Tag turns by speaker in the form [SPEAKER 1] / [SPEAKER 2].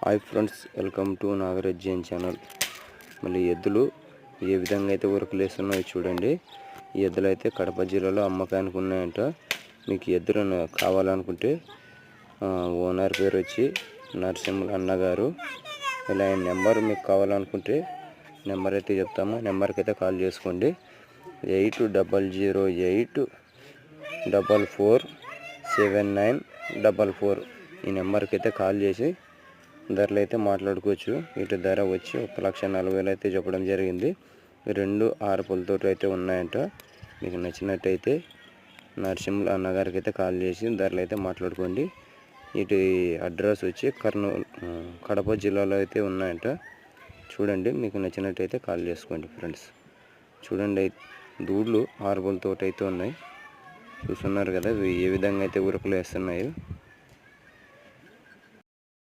[SPEAKER 1] Hi friends, welcome to Nagaraj Jain channel. మళ్ళీ ఎద్దులు ఏ విధంగా అయితే ఉరకలు వేస్తున్నాయో చూడండి. ఈ ఎద్దులు అయితే కడప జిల్లాలో అమ్మకానికి ఉన్నాయంట. మీకు ఎద్దులు కావాలనుకుంటే ఓనర్ పేరు వచ్చి నరసింహ అన్నగారు. ఇలా నెంబర్ మీకు కావాలనుకుంటే నెంబర్ అయితే చెప్తాము. నెంబర్కి అయితే కాల్ చేసుకోండి. 8008447944 ఈ నెంబర్కి అయితే కాల్ చేసి ధరలు అయితే మాట్లాడుకోవచ్చు. వీటి ధర వచ్చి 1,40,000 అయితే చెప్పడం జరిగింది. 2 6 పళ్ళతో అయితే ఉన్నాయంట. మీకు నచ్చినట్టయితే నరసింహులు అన్నగారికి అయితే కాల్ చేసి ధరలు అయితే మాట్లాడుకోండి. వీటి అడ్రస్ వచ్చి కడప జిల్లాలో అయితే ఉన్నాయంట. చూడండి, మీకు నచ్చినట్టయితే కాల్ చేసుకోండి ఫ్రెండ్స్. చూడండి, దూడ్లు 6 పళ్ళతో అయితే ఉన్నాయి. చూస్తున్నారు కదా ఏ విధంగా అయితే ఉరకలు వేస్తున్నాయో.